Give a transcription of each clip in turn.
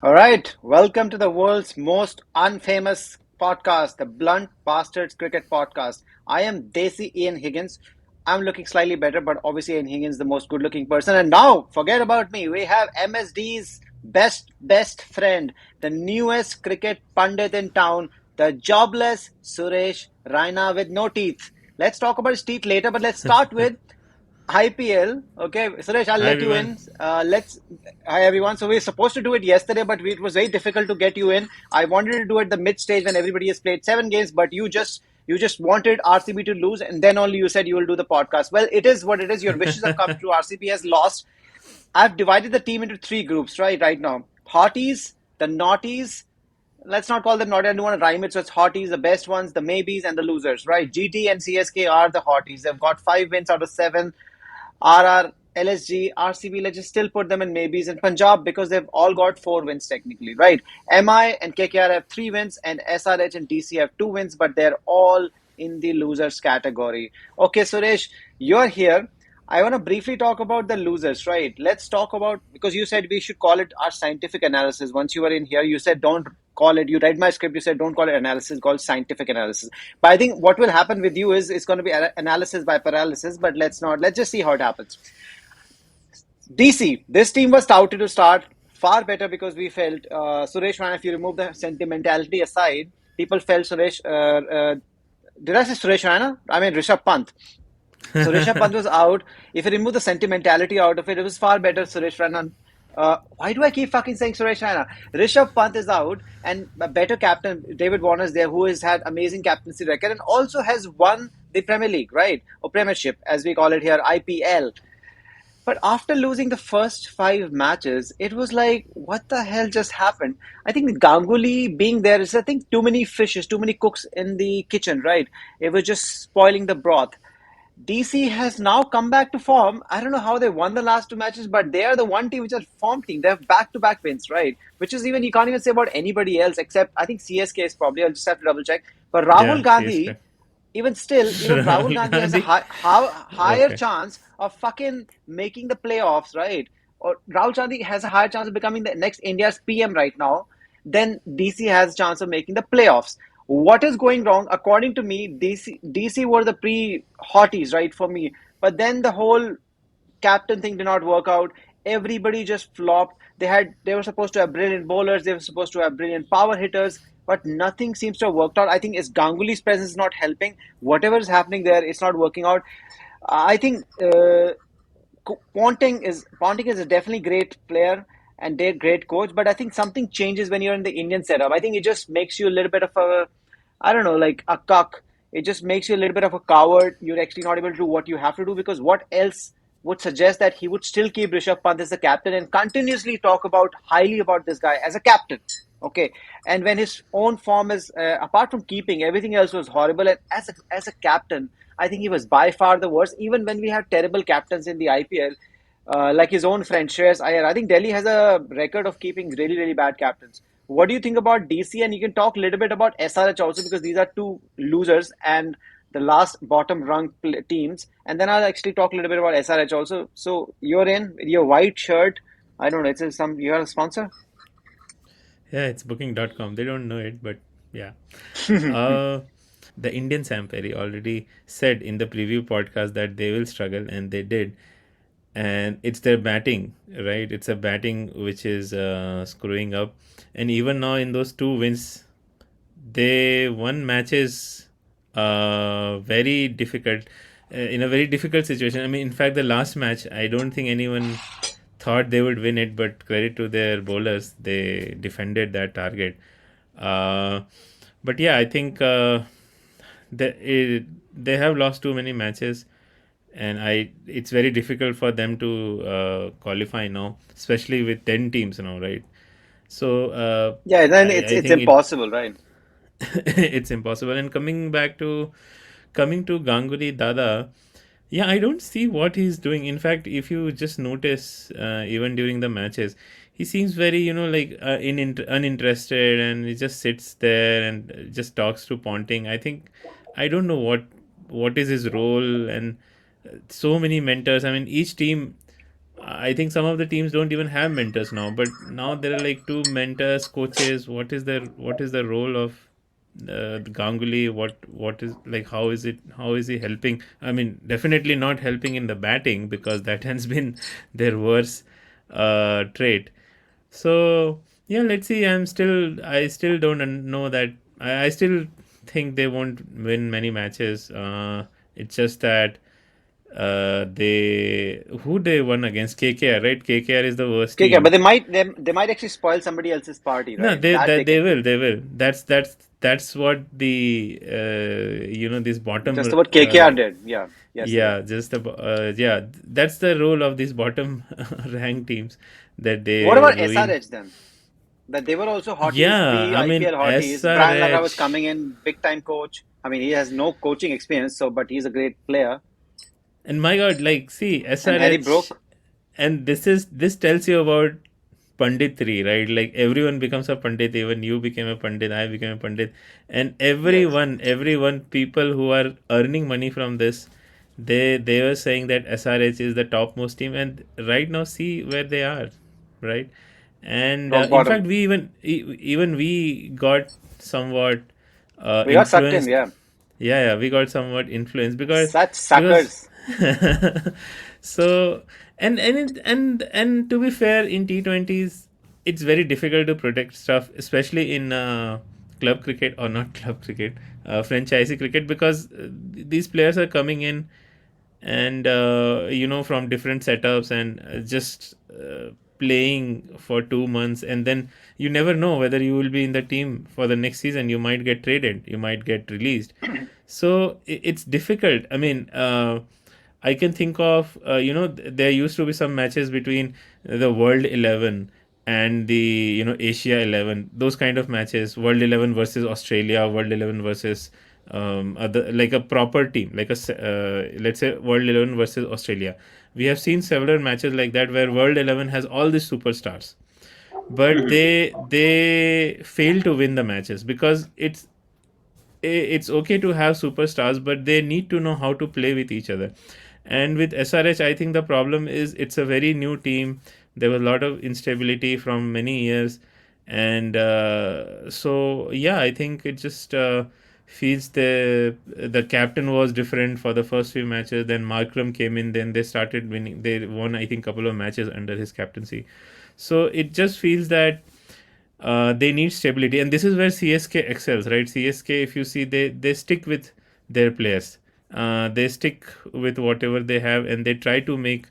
All right, welcome to the world's most unfamous podcast, the Blunt Bastards Cricket Podcast. I am Desi Ian Higgins. I'm looking slightly better, but obviously Ian Higgins the most good-looking person. And now, forget about me. We have MSD's best friend, the newest cricket pundit in town, the jobless Suresh Raina with no teeth. Let's talk about his teeth later, but let's start with IPL. Okay, Suresh, I'll Hi let you everyone. in. Let's Hi everyone. So we were supposed to do it yesterday, but it was very difficult to get you in. I wanted to do it the mid stage when everybody has played 7 games, but you just wanted RCB to lose, and then only you said you will do the podcast. Well, it is what it is. Your wishes have come true. RCB has lost. I've divided the team into three groups, right now. Hotties, the naughties. Let's not call them naughty. I don't want to rhyme it. So it's Hotties, the best ones, the maybes, and the losers, right? GT and CSK are the Hotties. They've got 5 wins out of 7. RR, LSG, RCB, let's just still put them in maybes. And Punjab, because they've all got 4 wins technically, right? MI and KKR have 3 wins, and SRH and DC have 2 wins, but they're all in the losers category. Okay, Suresh, you're here. I want to briefly talk about the losers, right? Let's talk about, because you said we should call it our scientific analysis. Once you were in here, you said don't call it, you read my script, you said don't call it analysis, call it scientific analysis. But I think what will happen with you is it's going to be analysis by paralysis, but let's just see how it happens. DC, this team was touted to start far better because we felt, Suresh Rana, if you remove the sentimentality aside, people felt did I say Suresh Rana? I mean Rishabh Pant. So Rishabh Pant was out. If you remove the sentimentality out of it, it was far better. Suresh Raina. Why do I keep fucking saying Suresh Raina? Rishabh Pant is out, and a better captain, David Warner, is there, who has had amazing captaincy record and also has won the Premier League, right? Or Premiership, as we call it here, IPL. But after losing the first 5 matches, it was like, what the hell just happened? I think Ganguly being there is, I think, too many fishes, too many cooks in the kitchen, right? It was just spoiling the broth. DC has now come back to form. I don't know how they won the last 2 matches, but they are the one team which are form team. They have back-to-back wins, right? Which is even you can't even say about anybody else except I think CSK is probably. I'll just have to double check. But Rahul Yeah, CSK. Gandhi, even still, even Rahul Rahul Gandhi has a Gandhi. higher Okay. chance of fucking making the playoffs, right? Or Rahul Gandhi has a higher chance of becoming the next India's PM right now than DC has a chance of making the playoffs. What is going wrong? According to me, DC were the pre-hotties, right, for me. But then the whole captain thing did not work out. Everybody just flopped. They were supposed to have brilliant bowlers, they were supposed to have brilliant power hitters, but nothing seems to have worked out. I think it's Ganguly's presence is not helping. Whatever is happening there, it's not working out. I think Ponting is a definitely great player and a great coach, but I think something changes when you're in the Indian setup. I think it just makes you a little bit of a, I don't know, like a cuck. It just makes you a little bit of a coward. You're actually not able to do what you have to do because what else would suggest that he would still keep Rishabh Pant as the captain and continuously talk about highly about this guy as a captain. Okay, and when his own form is apart from keeping everything else was horrible, and as a captain, I think he was by far the worst. Even when we had terrible captains in the IPL, like his own friend Shreyas Iyer, I think Delhi has a record of keeping really bad captains. What do you think about DC? And you can talk a little bit about SRH also because these are two losers and the last bottom rung teams. And then I'll actually talk a little bit about SRH also. So you're in with your white shirt. I don't know. It's some you're a sponsor. Yeah, it's booking.com. They don't know it, but yeah. Uh, the Indian Samperi already said in the preview podcast that they will struggle, and they did. And it's their batting, right? It's a batting which is screwing up. And even now, in those 2 wins, they won matches very difficult, in a very difficult situation. I mean, in fact, the last match, I don't think anyone thought they would win it, but credit to their bowlers, they defended that target. Uh, but yeah, I think they have lost too many matches, and it's very difficult for them to qualify now, especially with 10 teams now, right? So Yeah, then I it's think it impossible, right? it's impossible. And coming to Ganguly Dada, yeah, I don't see what he's doing. In fact, if you just notice, even during the matches, he seems very, like uninterested, and he just sits there and just talks to Ponting. I think I don't know what is his role, and so many mentors. I mean, each team. I think some of the teams don't even have mentors now, but now there are like two mentors, coaches. What is the role of the Ganguly? What is like? How is it? How is he helping? I mean, definitely not helping in the batting because that has been their worst trait. So yeah, let's see. I still don't know that. I still think they won't win many matches. It's just that they who they won against KKR, right? KKR is the worst Okay, but team. they might actually spoil somebody else's party, No, right? they That they, they they can will do. they will. That's what the this Just bottom what KKR did, yeah, yesterday. yeah, just the yeah, that's the role of these bottom ranked teams that What they about ruin. SRH then? That they were also Hotties, Yeah, I pre-IPL mean Hotties. Brian Lara was SRH. coming in, big time coach. I mean, he has no coaching experience, so but he's a great player. And my God, like, see, And Harry SRH, Brook, and this tells you about Pandit 3, right? Like, everyone becomes a Pandit, even you became a Pandit, I became a Pandit. And yes, everyone, people who are earning money from this, they were saying that SRH is the topmost team. And right now, see where they are, right? And rock in fact, bottom. even we got somewhat We got sucked in, influenced. yeah. Yeah, we got somewhat influenced Such because suckers. so and to be fair, in T20s it's very difficult to protect stuff, especially in club cricket, or not club cricket, franchisee cricket, because these players are coming in and from different setups and just playing for 2 months, and then you never know whether you will be in the team for the next season. You might get traded, you might get released. So it's difficult. I mean, I can think of there used to be some matches between the World 11 and the Asia 11, those kind of matches, World 11 versus Australia, World 11 versus other, like a proper team, like let's say World 11 versus Australia. We have seen several matches like that where World 11 has all these superstars, but Mhm. they fail to win the matches because it's okay to have superstars, but they need to know how to play with each other. And with SRH, I think the problem is it's a very new team. There was a lot of instability from many years, and so yeah, I think it just feels the captain was different for the first few matches. Then Markram came in, then they started winning. They won, I think, couple of matches under his captaincy. So it just feels that they need stability, and this is where CSK excels, right? CSK, if you see, they stick with their players. They stick with whatever they have, and they try to make.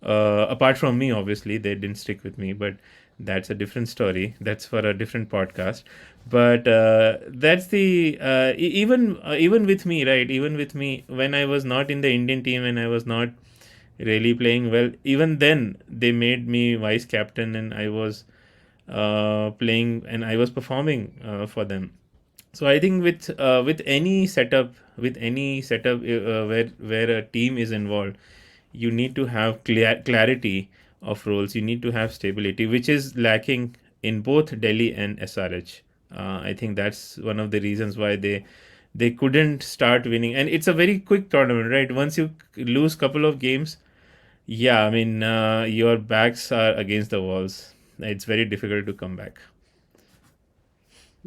Apart from me, obviously, they didn't stick with me, but that's a different story. That's for a different podcast. But that's the even with me, right? Even with me, when I was not in the Indian team and I was not really playing well, even then they made me vice captain, and I was playing and I was performing for them. So I think with any setup, where a team is involved, you need to have clarity of roles. You need to have stability, which is lacking in both Delhi and SRH. I think that's one of the reasons why they couldn't start winning. And it's a very quick tournament, right? Once you lose couple of games, yeah, I mean, your backs are against the walls. It's very difficult to come back.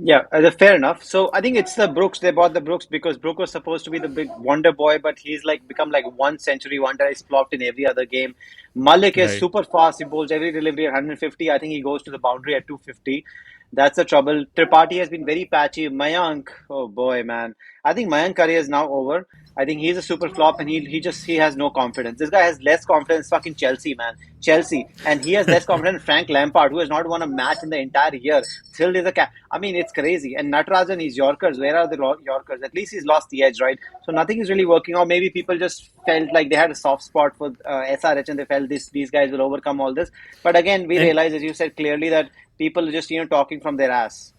Yeah, fair enough. So I think it's the Brooks. They bought the Brooks because Brook was supposed to be the big wonder boy, but he's like become like one century wonder. He's flopped in every other game. Malik is Right. super fast. He bowls every delivery at 150. I think he goes to the boundary at 250. That's the trouble. Tripathi has been very patchy. Mayank, oh boy, man. I think Mayank career is now over. I think he's a super flop, and he has no confidence. This guy has less confidence. Fucking Chelsea, man, Chelsea, and he has less confidence. Frank Lampard, who has not won a match in the entire year, still is a cap. I mean, it's crazy. And Natarajan, his Yorkers. Where are the Yorkers? At least he's lost the edge, right? So nothing is really working out. Maybe people just felt like they had a soft spot for SRH, and they felt these guys will overcome all this. But again, we And realize, as you said clearly, that people are just talking from their ass.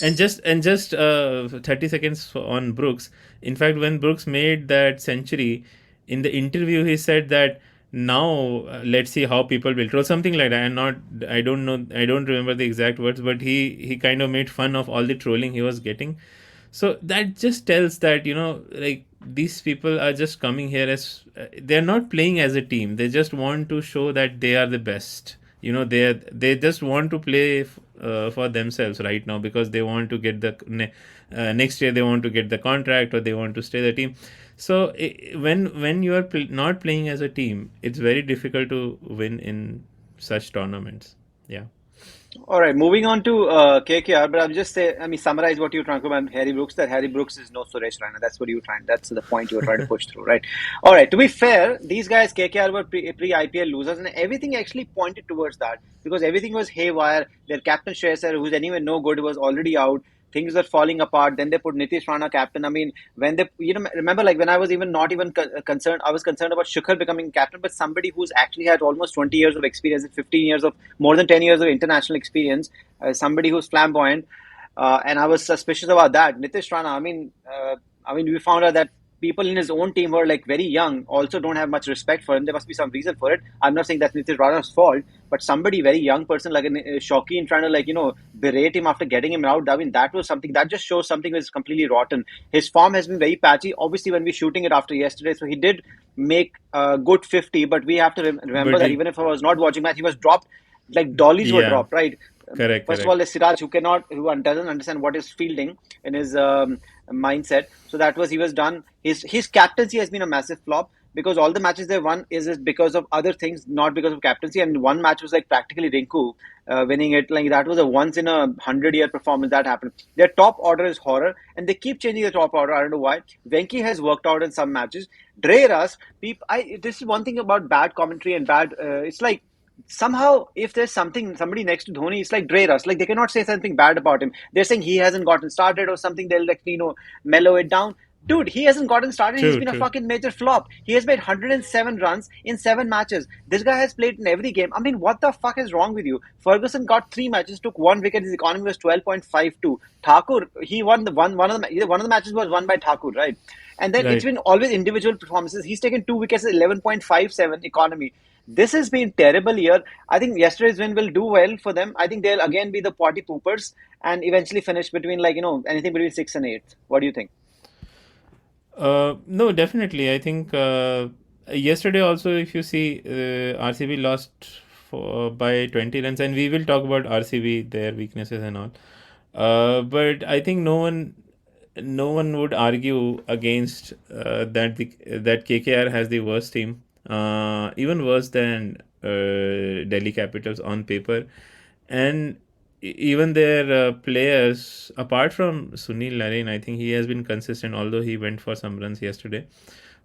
just 30 seconds on Brooks. In fact, when Brooks made that century, in the interview he said that now let's see how people will troll, something like that. And not, I don't know, I don't remember the exact words, but he kind of made fun of all the trolling he was getting. So that just tells that, like, these people are just coming here as they're not playing as a team. They just want to show that they are the best. They just want to play for themselves right now because they want to get the next year they want to get the contract or they want to stay the team. So when you are not playing as a team, it's very difficult to win in such tournaments. Yeah. All right, moving on to KKR, but I'll just say, I mean, summarize what you're trying to about Harry Brooks. That Harry Brooks is no Suresh Raina. That's what you're trying. That's the point you were trying to push through, right? All right. To be fair, these guys KKR were pre IPL losers, and everything actually pointed towards that because everything was haywire. Their captain Shreyas, who's anyway no good, was already out. Things were falling apart. Then they put Nitish Rana captain. I mean, when they, remember like when I was even not even concerned, I was concerned about Shikhar becoming captain, but somebody who's actually had almost 20 years of experience, 15 years of more than 10 years of international experience, somebody who's flamboyant, and I was suspicious about that. Nitish Rana. I mean, we found out that people in his own team who are like very young also don't have much respect for him. There must be some reason for it. I'm not saying that's Nitish Rana's fault, but somebody very young person like a Shauki trying to like berate him after getting him out. I mean, that was something that just shows something is completely rotten. His form has been very patchy. Obviously, when we're shooting it after yesterday, so he did make a good 50, but we have to remember But that even if I was not watching match, he was dropped like dollies were yeah, dropped, right? correct, First of all, correct. is Siraj who doesn't understand what is fielding in his mindset. So that was he was done. His captaincy has been a massive flop because all the matches they won is because of other things, not because of captaincy. And one match was like practically Rinku winning it. Like that was a once in a 100-year performance that happened. Their top order is horror, and they keep changing the top order. I don't know why. Venki has worked out in some matches. Dre Russ, this is one thing about bad commentary and bad. It's like somehow if there's somebody next to Dhoni, it's like Dre Russ. Like they cannot say something bad about him. They're saying he hasn't gotten started or something. They'll like mellow it down. Dude, he hasn't gotten started. He's True, been a true. fucking major flop. He has made 107 runs in 7 matches. This guy has played in every game. I mean, what the fuck is wrong with you? Ferguson got 3 matches, took 1 wicket. His economy was 12.52. Thakur, he won the one of the either one of the matches was won by Thakur, right? And then it's Right. been always individual performances. He's taken 2 wickets at 11.57 economy. This has been terrible year. I think yesterday's win will do well for them. I think they'll again be the party poopers and eventually finish between like anything between 6 and 8. What do you think? No, definitely. I think yesterday also, if you see, RCB lost by 20 runs, and we will talk about RCB, their weaknesses and all. But I think no one would argue against that KKR has the worst team, even worse than Delhi Capitals on paper, and even their players, apart from Sunil Narine, I think he has been consistent, although he went for some runs yesterday.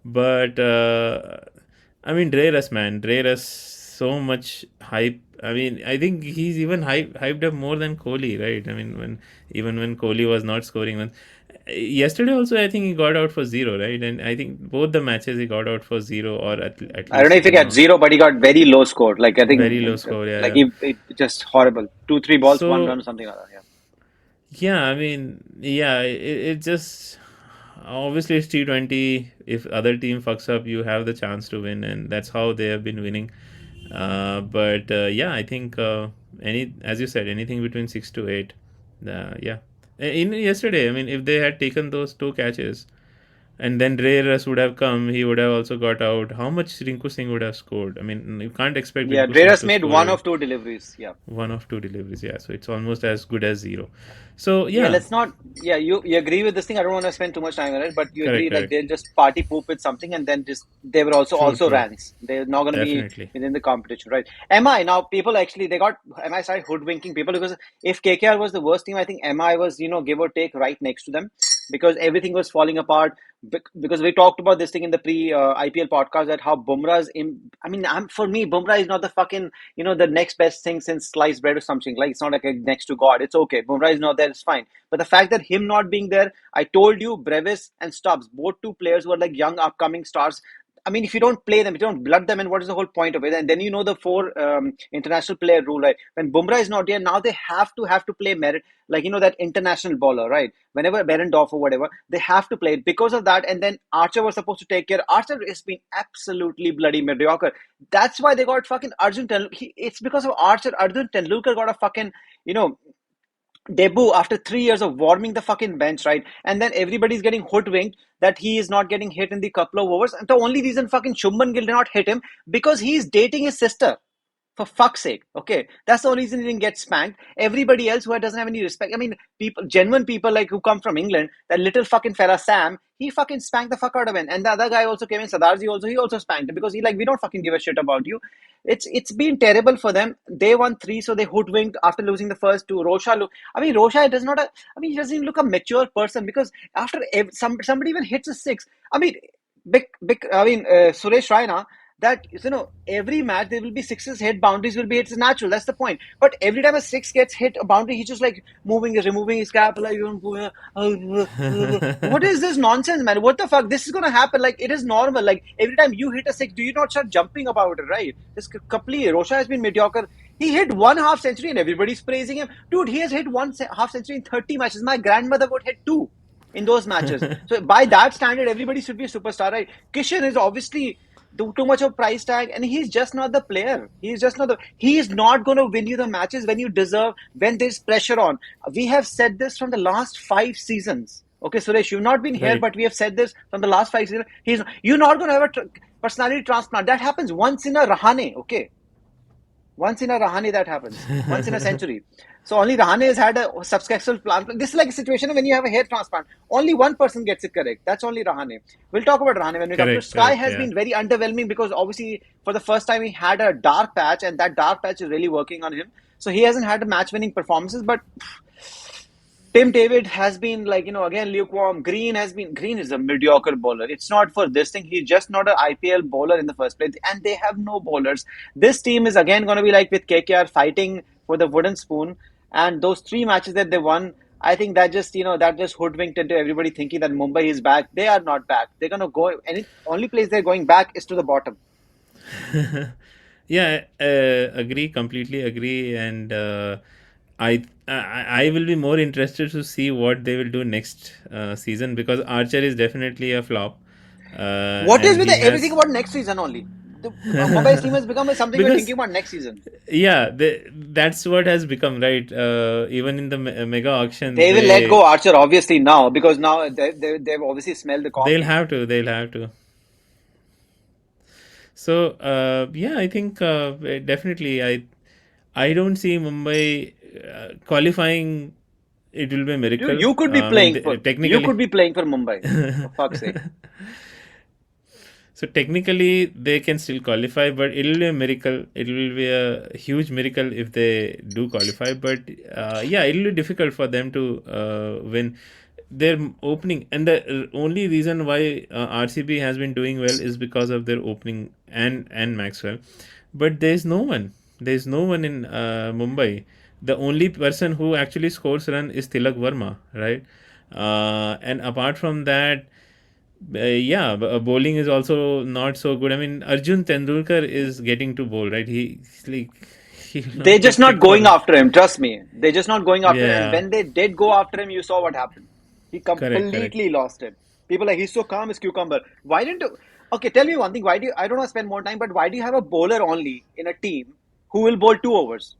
But I mean, Dre Russ, man, Dre Russ, so much hype. I mean, I think he's even hyped up more than Kohli, right? I mean, when Kohli was not scoring runs. Yesterday also, I think he got out for zero, right? And I think both the matches he got out for zero or at I don't know least if he got zero, but he got very low score. Like I think, very low score. Yeah, like yeah. he just horrible. Two, three balls, one So run, or something like that. Yeah. yeah, I mean, yeah, it just obviously it's T20. If other team fucks up, you have the chance to win, and that's how they have been winning. But yeah, I think as you said, anything between 6 to 8. Yeah, in yesterday, I mean, if they had taken those two catches, and then Ray Russ would have come, he would have also got out. How much Rinku Singh would have scored? I mean, you can't expect Yeah, Rinku Singh Dreras to made score one of two deliveries. Yeah. one of two deliveries. Yeah, so it's almost as good as zero. So Yeah, yeah, let's not. Yeah, you agree with this thing. I don't want to spend too much time on it, but you agree correct, like correct. they'll just party poop with something, and then just they were True, also true. rans. They're not going to be Definitely. within the competition, right? MI now people actually they got MI started hoodwinking people because if KKR was the worst team, I think MI was give or take right next to them because everything was falling apart. Because we talked about this thing in the pre IPL podcast that how Bumrah's I mean, for me, Bumrah is not the fucking the next best thing since sliced bread or something. Like it's not like a next to God. It's okay. Bumrah is not there. It's fine. But the fact that him not being there, I told you, Brevis and Stubbs, both two players were like young upcoming stars. I mean, if you don't play them, if you don't blood them, and what is the whole point of it? And then the four international player rule, right? When Bumrah is not here, now they have to play merit, like that international baller, right? Whenever Berendorf or whatever, they have to play it because of that. And then Archer was supposed to take care. Archer has been absolutely bloody mediocre. That's why they got fucking Arjun. It's because of Archer. Arjun Tendulkar got a fucking you know debut after 3 years of warming the fucking bench, right? And then everybody's getting hoodwinked that he is not getting hit in the couple of overs. And the only reason fucking Shubman Gill did not hit him because he's dating his sister. For fuck's sake, okay? That's the only reason he didn't get spanked. Everybody else who doesn't have any respect. I mean, people, genuine people like who come from England, that little fucking fella Sam, he fucking spanked the fuck out of him. And the other guy also came in, Sadarji also, he also spanked him because he like, we don't fucking give a shit about you. It's been terrible for them. They won three, so they hoodwinked after losing the first two. I mean, Rosha does not. He doesn't even look a mature person because after somebody even hits a six. I mean, Suresh Raina, that every match there will be sixes hit, boundaries will be hit. It's natural. That's the point. But every time a six gets hit, a boundary, he's just like removing his cap, like what is this nonsense, man? What the fuck? This is gonna happen. Like it is normal. Like every time you hit a six, do you not start jumping about it, right? This completely. Rosha has been mediocre. He hit one half century and everybody's praising him. Dude, he has hit one half century in 30 matches. My grandmother would hit two in those matches. So by that standard, everybody should be a superstar, right? Kishan is obviously too much of price tag, and he's just not the player. He's just not the. He is not going to win you the matches when you deserve. When there's pressure on. We have said this from the last 5 seasons. Okay, Suresh, you've not been here, Right. but we have said this from the last 5 seasons. You're not going to have a personality transplant. That happens once in a Rahane. Okay, once in a Rahane that happens. Once in a century. So only Rahane has had a successful plan. This is like a situation when you have a hair transplant. Only one person gets it correct. That's only Rahane. We'll talk about Rahane when we talk. Correct. Sky Correct. has Yeah. been very underwhelming because obviously for the first time he had a dark patch, and that dark patch is really working on him. So he hasn't had match-winning performances, but Tim David has been like, again, lukewarm. Green is a mediocre bowler. It's not for this thing. He's just not an IPL bowler in the first place. And they have no bowlers. This team is again going to be like with KKR fighting for the wooden spoon. And those three matches that they won, I think that just hoodwinked into everybody thinking that Mumbai is back. They are not back. They're going to go, and only place they're going back is to the bottom. Yeah, agree, completely agree, and I will be more interested to see what they will do next season because Archer is definitely a flop, What is and with he everything has about next season only? The Mumbai's team has become something we're because thinking about next season. yeah, that's what has become right. Even in the mega auction, They will let go Archer obviously now because now they've obviously smelled the coffee. they'll have to. So yeah, I think definitely I don't see Mumbai qualifying. It will be a Dude, miracle. you could be I mean, playing for you could technically, be playing for Mumbai, for fuck's sake. so technically they can still qualify, but it will be a miracle. It will be a huge miracle if they do qualify. But yeah, it will be difficult for them to win. Their opening and the only reason why RCB has been doing well is because of their opening and Maxwell, but there's no one in Mumbai. The only person who actually scores run is Tilak Verma, right? And apart from that, yeah, bowling is also not so good. I mean, Arjun Tendulkar is getting to bowl, right? He's like he will They're not just get not picked going for. after him. Trust me, they're just not going after him. And Yeah, when they did go after him, you saw what happened. He correct, correct. completely lost it. People are like he's so calm as cucumber. Why didn't you? Okay, tell me one thing. Why do you? I don't want to spend more time, but why do you have a bowler only in a team who will bowl 2 overs?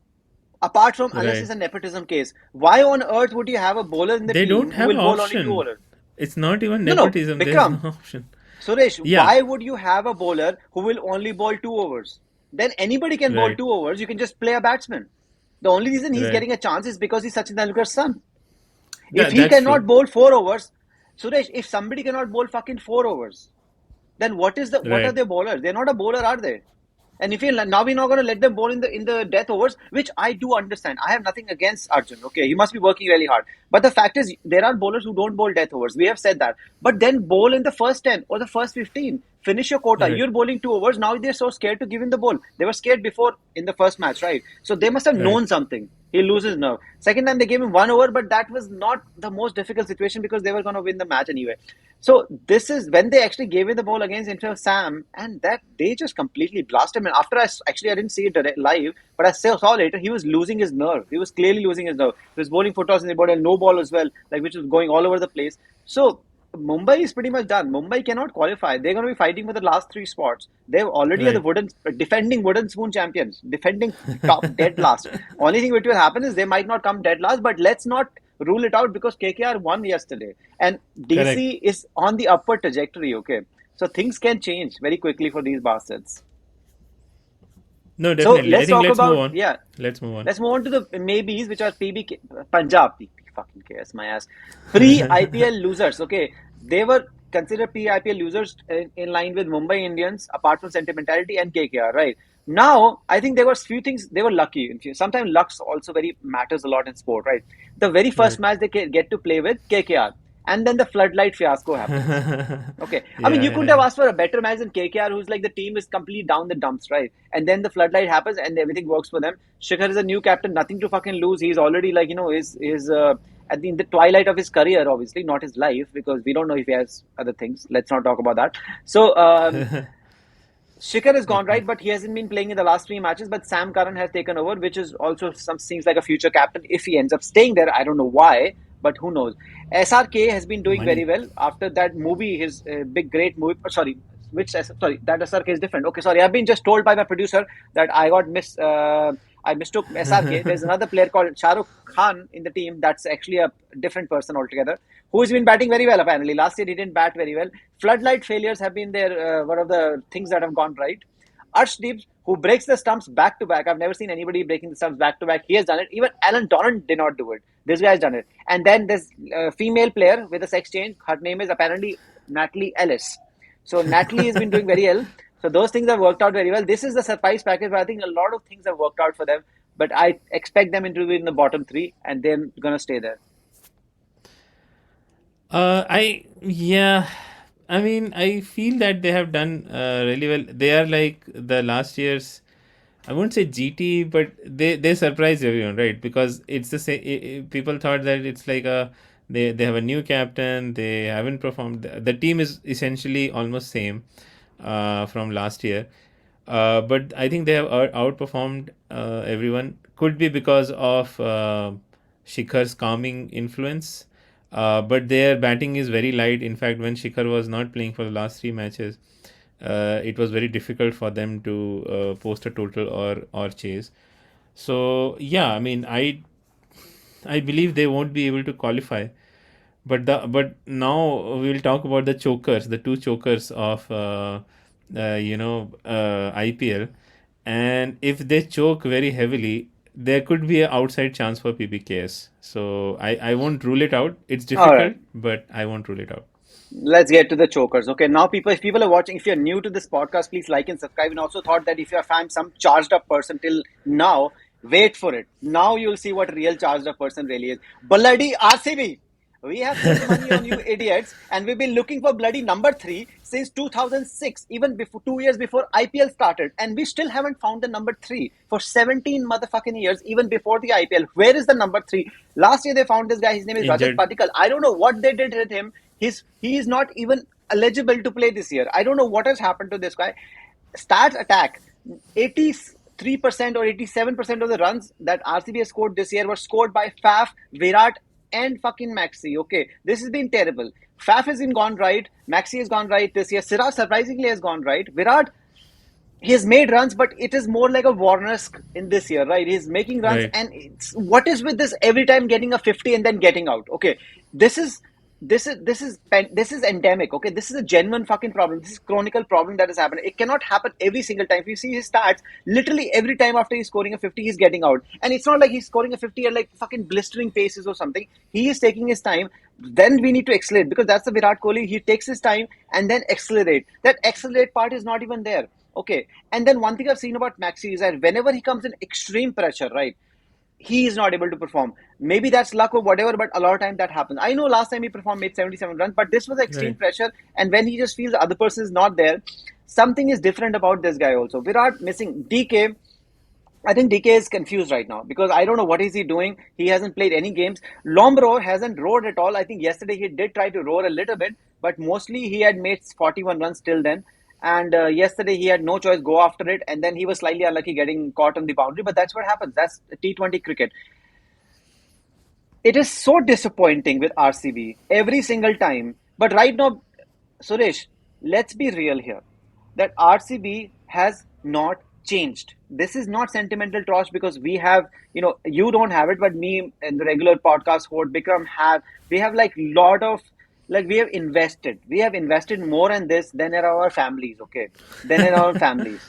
Apart from unless it's Right. a nepotism case, why on earth would you have a bowler in the They team don't who have will bowl only two option. overs? It's not even No, no, nepotism. There's no Vikram, option. Suresh, Yeah, why would you have a bowler who will only bowl 2 overs? Then anybody can bowl right, 2 overs. You can just play a batsman. The only reason he's right. getting a chance is because he's Sachin Tendulkar's son. If That he that's true. cannot bowl 4 overs, Suresh, if somebody cannot bowl fucking 4 overs, then what are Right, their bowlers? They're not a bowler, are they? And if you now we're not going to let them bowl in the death overs, which I do understand. I have nothing against Arjun. Okay, he must be working really hard. But the fact is, there are bowlers who don't bowl death overs. We have said that. But then bowl in the first 10 or the first 15. Finish your quota. right, You're bowling 2 overs. Now they're so scared to give him the ball. They were scared before in the first match, right? So they must have right. known something. He loses nerve. Second time they gave him 1 over, but that was not the most difficult situation because they were going to win the match anyway. So this is when they actually gave him the ball against instead of Sam, and that they just completely blasted him. And after I didn't see it live, but I saw later he was losing his nerve. He was clearly losing his nerve. He was bowling foot toss in the ball and no ball as well, like which was going all over the place. So Mumbai is pretty much done. Mumbai cannot qualify. They're going to be fighting for the last three spots. They already are the Right. defending wooden spoon champions, defending top dead last. Only thing which will happen is they might not come dead last, but let's not rule it out because KKR won yesterday and Correct. DC is on the upward trajectory. Okay, so things can change very quickly for these bastards. No, So definitely. I let's think talk let's move about on. yeah. Let's move on. Let's move on to the maybes, which are PBK Punjab. Fucking KS, my ass. Pre IPL losers. Okay, they were considered pre IPL losers in line with Mumbai Indians, apart from sentimentality and KKR. Right now, I think there were few things they were lucky. Sometimes luck also very matters a lot in sport. Right, the very first Right. match they get to play with KKR, and then the floodlight fiasco happens. Okay. I mean, Yeah, you yeah, couldn't have yeah. asked for a better match than KKR, who's like the team is completely down the dumps, right? And then the floodlight happens and everything works for them. Shikhar is a new captain, nothing to fucking lose. He's already like, is at the, in the twilight of his career, obviously, not his life, because we don't know if he has other things. Let's not talk about that. So, Shikhar has gone Okay. right, but he hasn't been playing in the last three matches. But Sam Curran has taken over, which is also some seems like a future captain. If he ends up staying there, I don't know why, but who knows? SRK has been doing very Money. well after that movie, his big great movie. Sorry, sorry, that SRK is different. Okay, sorry, I've been just told by my producer that I mistook SRK. There's another player called Shahrukh Khan in the team that's actually a different person altogether who's been batting very well apparently. Last year he didn't bat very well. Floodlight failures have been there, one of the things that have gone right. Arshdeep, who breaks the stumps back to back. I've never seen anybody breaking the stumps back to back. He has done it. Even Alan Donald did not do it. This guy has done it. And then there's a female player with a sex change. Her name is apparently Natalie Ellis. So Natalie has been doing very well. So those things have worked out very well. This is the surprise package, but I think a lot of things have worked out for them. But I expect them to be in the bottom three, and they're gonna stay there. Yeah, I mean, I feel that they have done really well. They are like the last year's. I won't say GT, but they surprised everyone, right? Because it's the same. People thought that it's like a they have a new captain. They haven't performed. The team is essentially almost same from last year. But I think they have outperformed everyone. Could be because of Shikhar's calming influence. But their batting is very light. In fact, when Shikhar was not playing for the last three matches, it was very difficult for them to post a total or chase. So yeah, I mean, I believe they won't be able to qualify. But now we will talk about the chokers, the two chokers of IPL, and if they choke very heavily, there could be an outside chance for PBKS. So I won't rule it out. It's All right. difficult, but I won't rule it out. Let's get to the chokers. Okay, now if people are watching, if you're new to this podcast, please like and subscribe. And also thought that if you found some charged up person till now, wait for it. Now you'll see what real charged up person really is. Bloody RCB. We have put money on you idiots, and we've been looking for bloody number three since 2006, even before 2 years before IPL started, and we still haven't found the number three for 17 motherfucking years, even before the IPL. Where is the number three? Last year they found this guy. His name is Rajat Injured, Patikal. I don't know what they did with him. He is not even eligible to play this year. I don't know what has happened to this guy. Stats attack 83% or 87% of the runs that RCB has scored this year were scored by Faf, Virat, and fucking Maxi. Okay, this has been terrible. Faf has been gone right. Maxi has gone right this year. Siraj surprisingly has gone right. Virat, he has made runs, but it is more like a Warner-esque in this year, right? He's making runs, right? and what is with this every time getting a 50 and then getting out? Okay, this is this is endemic. Okay, this is a genuine fucking problem. This is chronicle problem that has happened. It cannot happen every single time. If you see his stats, literally every time after he's scoring a 50, he's getting out, and it's not like he's scoring a 50 at like fucking blistering paces or something. He is taking his time. Then we need to accelerate because that's the Virat Kohli. He takes his time and then accelerate. That accelerate part is not even there. Okay. And then one thing I've seen about Maxi is that whenever he comes in extreme pressure, right, he is not able to perform. Maybe that's luck or whatever, but a lot of time that happens. I know last time he performed, made 77 runs, but this was extreme Right. pressure. And when he just feels the other person is not there, something is different about this guy also. Virat missing DK. I think DK is confused right now because I don't know what is he doing. He hasn't played any games. Lombro hasn't roared at all. I think yesterday he did try to roar a little bit, but mostly he had made 41 runs till then. And yesterday he had no choice, go after it, and then he was slightly unlucky getting caught on the boundary. But that's what happens. That's T20 cricket. It is so disappointing with RCB every single time. But right now, Suresh, let's be real here. That RCB has not changed. This is not sentimental trash because we have, you don't have it, but me and the regular podcast host Bikram have. We have like lot of like we have invested. We have invested more in this than in our families. Okay, than in our families.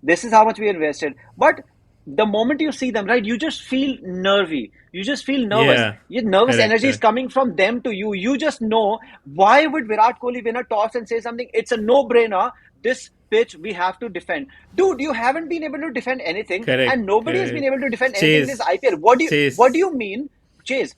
This is how much we invested. But the moment you see them, right, you just feel nervy. You just feel nervous. Yeah, Your nervous correct, energy is correct. coming from them to you. You just know, why would Virat Kohli win a toss and say something? It's a no-brainer. This pitch we have to defend. Dude, you haven't been able to defend anything, Correct, and nobody has been correct. able to defend anything in this Chase, IPL. What do chase. you mean? Chase,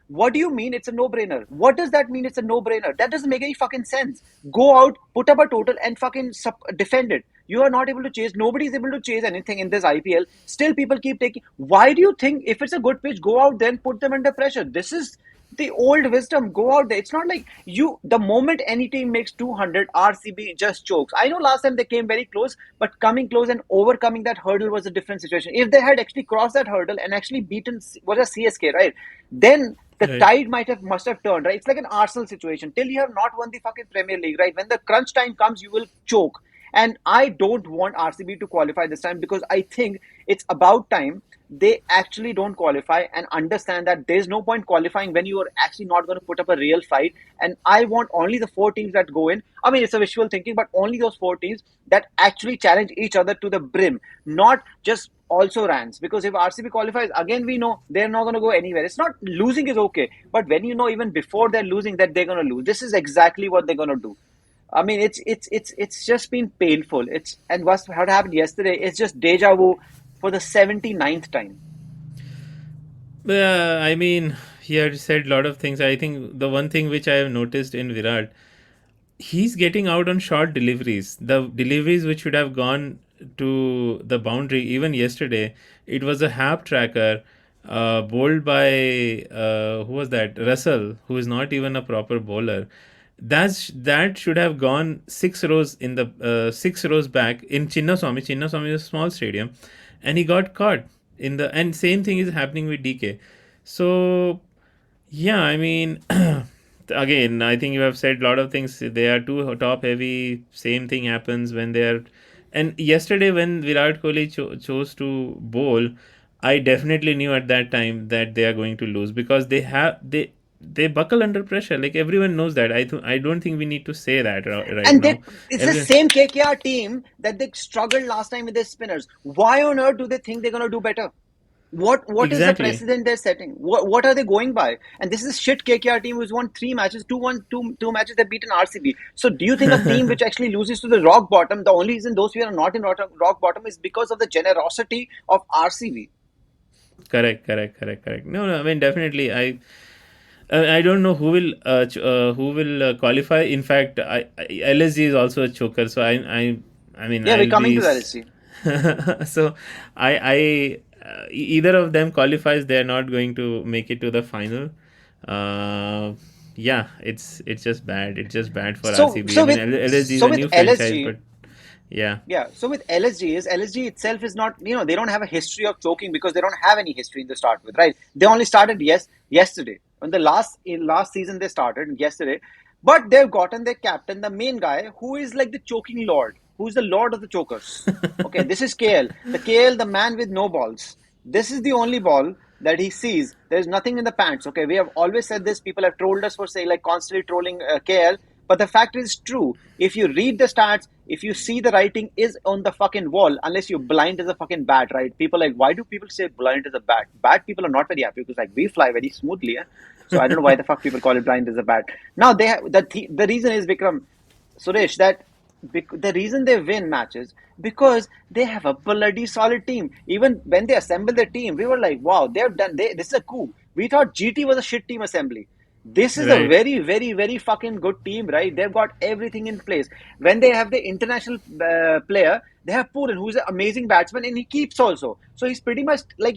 what do you mean it's a no-brainer? What does that mean it's a no-brainer? That doesn't make any fucking sense. Go out, put up a total, and fucking defend it. You are not able to chase. Nobody is able to chase anything in this IPL. Still, people keep taking. Why do you think if it's a good pitch, go out there and put them under pressure? This is the old wisdom. Go out there. It's not like you. The moment any team makes 200, RCB just chokes. I know last time they came very close, but coming close and overcoming that hurdle was a different situation. If they had actually crossed that hurdle and actually beaten was a CSK, right? Then the Right. tide must have turned, right? It's like an Arsenal situation. Till you have not won the fucking Premier League, right? When the crunch time comes, you will choke. And I don't want RCB to qualify this time because I think it's about time they actually don't qualify and understand that there's no point qualifying when you are actually not going to put up a real fight. And I want only the four teams that go in. I mean, it's a visual thinking, but only those four teams that actually challenge each other to the brim, not just also rans. Because if RCB qualifies, again, we know they're not going to go anywhere. It's not losing is okay, but when you know even before they're losing that they're going to lose, this is exactly what they're going to do. I mean, it's just been painful. And what happened yesterday? It's just deja vu for the 79th time. I mean, he had said a lot of things. I think the one thing which I have noticed in Virat, he's getting out on short deliveries. The deliveries which should have gone to the boundary, even yesterday, it was a half tracker bowled by who was that? Russell, who is not even a proper bowler. That should have gone 6 rows in the 6 rows back in Chinnaswamy. Chinnaswamy is a small stadium, and he got caught in the, and same thing is happening with DK. So yeah, I mean, again, I think you have said a lot of things. They are too top heavy. Same thing happens when they are. And yesterday, when Virat Kohli chose to bowl, I definitely knew at that time that they are going to lose because they buckle under pressure. Like everyone knows that. I don't think we need to say that right And now. it's the Every same KKR team that they struggled last time with their spinners. Why on earth do they think they're going to do better? What is the exactly. precedent they're setting? What are they going by? And this is shit KKR team who's won three matches, two matches they've beaten RCB. So do you think a team which actually loses to the rock bottom, the only reason those who are not in rock bottom is because of the generosity of RCB? Correct, correct, correct, correct. No, no. I mean, definitely. I don't know who will qualify. In fact, LSG is also a choker, so I mean, Yeah, we're I'll coming be to that. See. so either of them qualifies, they are not going to make it to the final. Uh, yeah, it's just bad. It's just bad for So RCB. I so mean, with LSG is so a with new franchise, LSG, but yeah, yeah. So with LSG itself is not, they don't have a history of choking because they don't have any history to start with, right? They only started yesterday. On the last season they started yesterday, but they've gotten their captain, the main guy, who is like the choking lord, who's the lord of the chokers. Okay, this is KL, the man with no balls. This is the only ball that he sees. There's nothing in the pants. Okay, we have always said this. People have trolled us for saying like constantly trolling KL, but the fact is true. If you read the stats, if you see the writing is on the fucking wall, unless you're blind as a fucking bat, right? People like, why do people say blind as a bat? Bat people are not very happy because like we fly very smoothly. Eh? So I don't know why the fuck people call it blind as a bat. Now the reason is Vikram, Suresh, that the reason they win matches because they have a bloody solid team. Even when they assemble the team, we were like, wow, they've done. This is a coup. We thought GT was a shit team assembly. This is a right. very, very, very fucking good team, right? They've got everything in place. When they have the international player, they have Puran, who's an amazing batsman, and he keeps also. So he's pretty much like,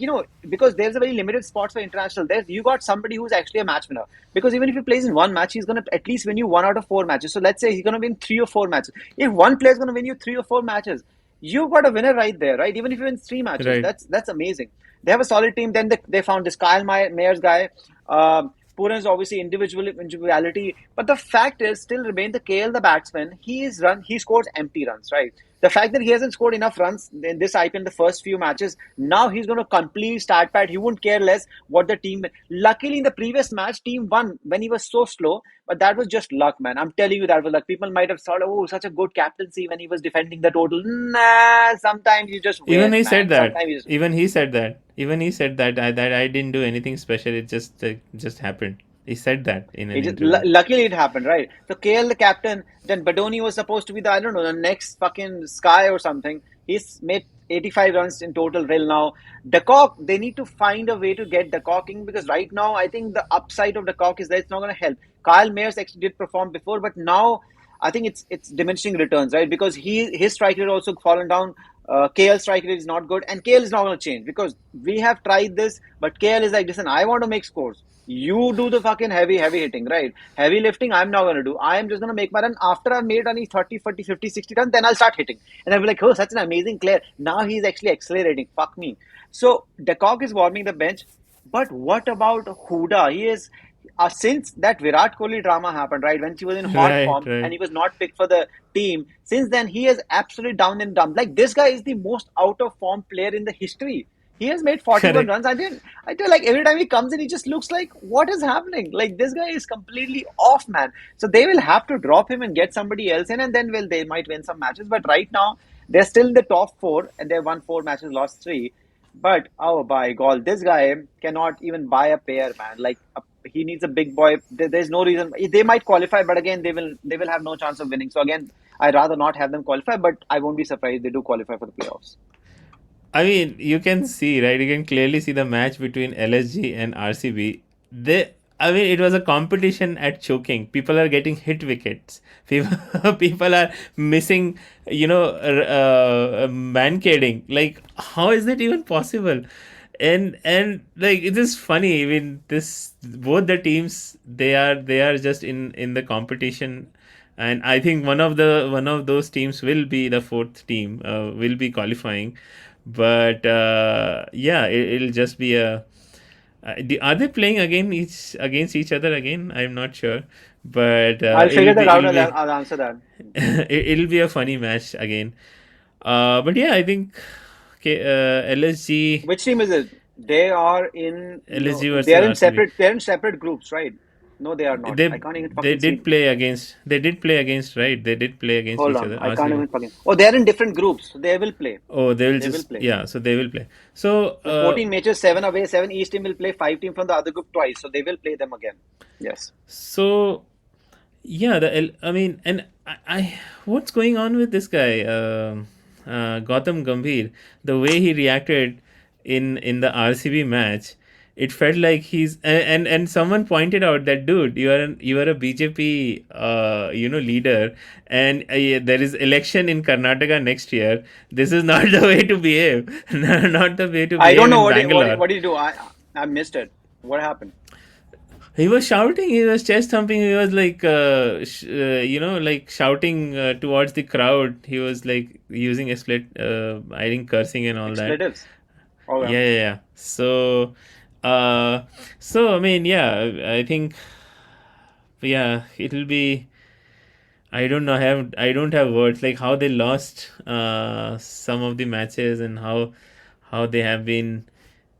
because there's a very limited spots for international. You got somebody who's actually a match winner. Because even if he plays in one match, he's going to at least win you one out of four matches. So let's say he's going to win three or four matches. If one player is going to win you three or four matches, you've got a winner right there, right? Even if you win three matches, Right. that's amazing. They have a solid team. Then they found this Kyle Mayers guy. Pooran is obviously individuality, but the fact is still remain the KL, the batsman. He scores empty runs, right? The fact that he hasn't scored enough runs in this IPL in the first few matches, now he's going to complete start pad. He wouldn't care less what the team. Luckily, in the previous match, team won when he was so slow, but that was just luck, man. I'm telling you, that was luck. People might have thought, oh, such a good captaincy when he was defending the total. Nah, sometimes you just Even win, he said man. that. Sometimes you just Even he said that. Even he said that I didn't do anything special. It just happened. He said that in an He just interview. luckily it happened, right? So KL the captain, then Badoni was supposed to be the I don't know the next fucking Sky or something. He's made 85 runs in total till now. De Kock, they need to find a way to get De Kock in because right now I think the upside of De Kock is that it's not going to help. Kyle Mayers actually did perform before, but now I think it's diminishing returns, right? Because his strike rate also fallen down. KL strike rate is not good, and KL is not going to change because we have tried this, but KL is like, listen, I want to make scores. You do the fucking heavy hitting, right? Heavy lifting, I'm not going to do. I am just going to make my run. After I've made only 30, 40, 50, 60 runs, then I'll start hitting. And I'll be like, oh, such an amazing player. Now he's actually accelerating. Fuck me. So, De Kock is warming the bench. But what about Huda? He is since that Virat Kohli drama happened, right? When he was in hot Right, form and right. he was not picked for the team. Since then, he is absolutely down and dumb. Like this guy is the most out of form player in the history. He has made 41 Correct. runs. I feel like every time he comes in, he just looks like what is happening. Like this guy is completely off, man. So they will have to drop him and get somebody else in, and then they might win some matches. But right now, they're still in the top four, and they've won four matches, lost three. But oh by God, this guy cannot even buy a pair, man. He needs a big boy. There's no reason they might qualify, but again they will have no chance of winning. So again, I'd rather not have them qualify, but I won't be surprised if they do qualify for the playoffs. I mean, you can see, right? You can clearly see the match between LSG and RCB. I mean, it was a competition at choking. People are getting hit wickets. People are missing, mankading. Like, how is that even possible? And like it is funny. I mean, this both the teams they are just in the competition, and I think one of those teams will be the fourth team. Will be qualifying, but yeah, it'll just be a. Are they playing against each other again? I'm not sure, but I'll figure that out it'll and be I'll answer that. it'll be a funny match again. But yeah, I think okay, LSG Which team is it? They are in no, LSG they versus are in RCB. separate groups, right? No, they are not. I They can't even they fucking see did them. play against right. They did play against Hold each on, other. I can't RCB. even fucking. Oh, they are in different groups. So they will play. Oh, they will They will just play. yeah. So they will play. So So 14 matches, seven away, seven East team will play five team from the other group twice. So they will play them again. Yes. so yeah. I mean, and I what's going on with this guy, Gautam Gambhir? The way he reacted in the RCB match, it felt like and someone pointed out that dude, you are a BJP leader, and there is election in Karnataka next year. This is not the way to behave. Not the way to I don't behave know in Bangalore. what did you do. I missed it. What happened? He was shouting. He was chest thumping. He was like, like shouting towards the crowd. He was like using a split, I think, cursing and all that. Expletives. Okay. Yeah, yeah, yeah. Uh, so I mean, yeah, I think, yeah, it'll be. I don't have words like how they lost some of the matches and how they have been.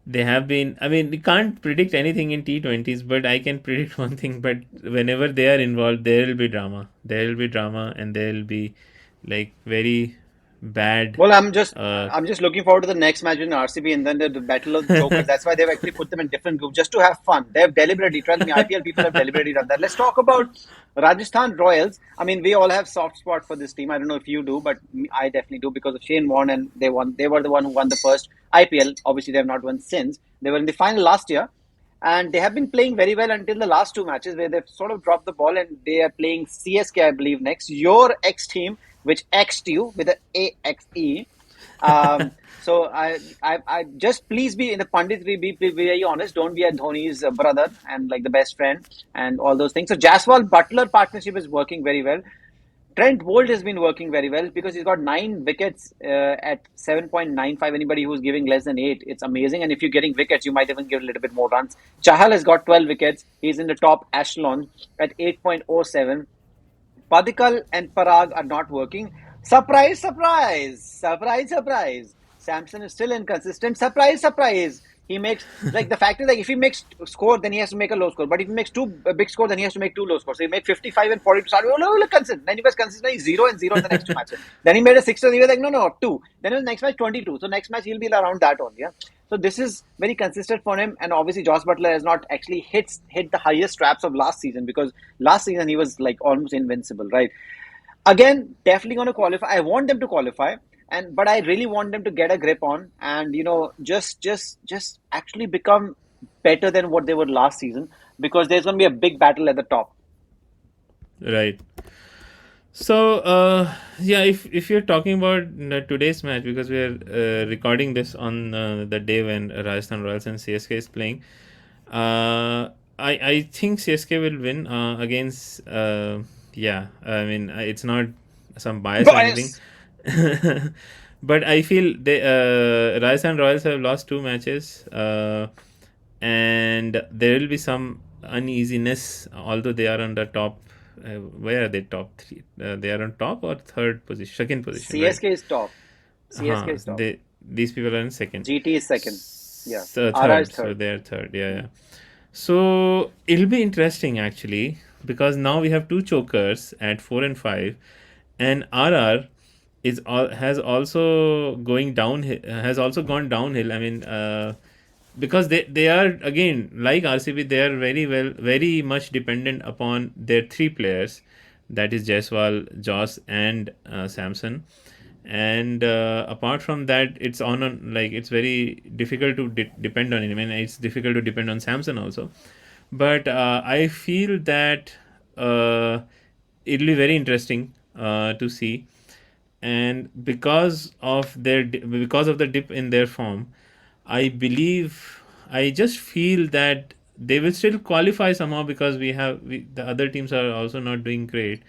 I mean, we can't predict anything in T20s, but I can predict one thing. But whenever they are involved, there will be drama. There will be drama, and there will be like very bad. Well, Uh, I'm just looking forward to the next match in RCB and then the battle of the chokers. That's why they've actually put them in different groups just to have fun. They've deliberately, trust me, IPL people have deliberately done that. Let's talk about Rajasthan Royals. I mean, we all have soft spot for this team. I don't know if you do, but I definitely do because of Shane Warne and they won. They were the one who won the first IPL. Obviously, they have not won since. They were in the final last year. And they have been playing very well until the last two matches where they've sort of dropped the ball and they are playing CSK, I believe, next. Your ex team, which X'd you with an AXE. So I just please be in the Pundit, be very honest. Don't be a Dhoni's brother and like the best friend and all those things. So Jaswal Butler partnership is working very well. Trent Bolt has been working very well because he's got 9 wickets at 7.95. Anybody who's giving less than 8, it's amazing. And if you're getting wickets, you might even give a little bit more runs. Chahal has got 12 wickets. He's in the top echelon at 8.07. Padikal and Parag are not working. Surprise, surprise, surprise, surprise. Samson is still inconsistent. Surprise, surprise. He makes, like, the fact is, like, if he makes score, then he has to make a low score. But if he makes two big scores, then he has to make two low scores. So he made 55 and 40 to start. Oh, look, consistent. Then he was consistently 0 and 0 in the next two matches. Then he made a 6 and he was like, no, 2. Then his next match 22. So next match he'll be around that only. Yeah. So this is very consistent for him. And obviously Josh Butler has not actually hit the highest straps of last season, because last season he was like almost invincible, right? Again, definitely going to qualify. I want them to qualify, but I really want them to get a grip on, and just actually become better than what they were last season, because there's going to be a big battle at the top. Right. So, yeah, if you're talking about today's match, because we are recording this on the day when Rajasthan Royals and CSK is playing, I think CSK will win against. Yeah, I mean, it's not some bias or anything, Bias. but I feel they Rajasthan Royals have lost 2 matches, and there will be some uneasiness, although they are on the top. Where are they? Top 3? They are on top or third position, second position, right? CSK is top. CSK is top. These people are in second. GT is second. Yeah. So RR is third. So third. they're third. Yeah, yeah. So it'll be interesting actually, because now we have two chokers at 4 and 5, and RR has also going down, has also gone downhill. I mean, because they are again like RCB, they are very much dependent upon their 3 players, that is Jaiswal, Joss, and Samson. And apart from that, it's on like it's very difficult to depend on him. I mean, it's difficult to depend on Samson also. But I feel that it'll be very interesting to see, and because of the dip in their form, I believe, I just feel that they will still qualify somehow, because the other teams are also not doing great,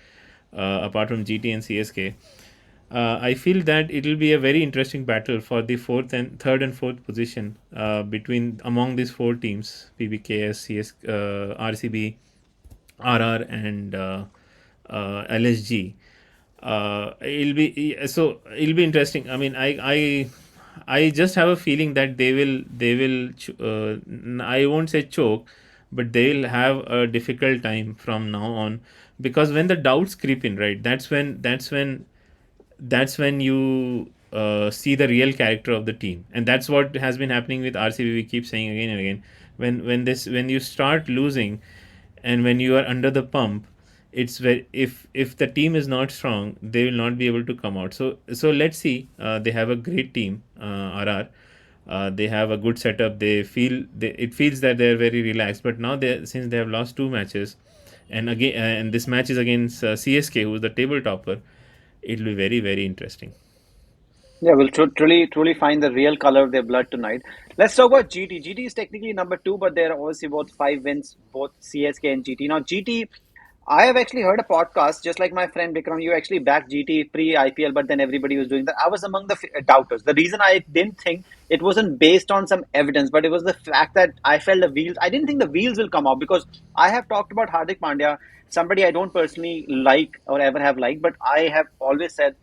apart from GT and CSK. I feel that it will be a very interesting battle for the third and fourth position, between among these 4 teams: PBKS, RCB, RR, and LSG. It'll be interesting. I mean, I just have a feeling that I won't say choke, but they'll have a difficult time from now on, because when the doubts creep in, right, that's when you see the real character of the team, and that's what has been happening with RCB. We keep saying again and again, when you start losing, and when you are under the pump, it's very, if the team is not strong, they will not be able to come out. So let's see. They have a great team, RR. They have a good setup. It feels that they're very relaxed. But now, since they have lost 2 matches, and this match is against CSK, who is the table topper, it'll be very, very interesting. Yeah, we'll truly find the real color of their blood tonight. Let's talk about GT. GT is technically number 2, but they're obviously both 5 wins, both CSK and GT. Now, GT, I have actually heard a podcast, just like my friend Vikram. You actually backed GT pre IPL, but then everybody was doing that. I was among the doubters. The reason I didn't think it wasn't based on some evidence, but it was the fact that I felt the wheels. I didn't think the wheels will come out, because I have talked about Hardik Pandya, somebody I don't personally like or ever have liked, but I have always said,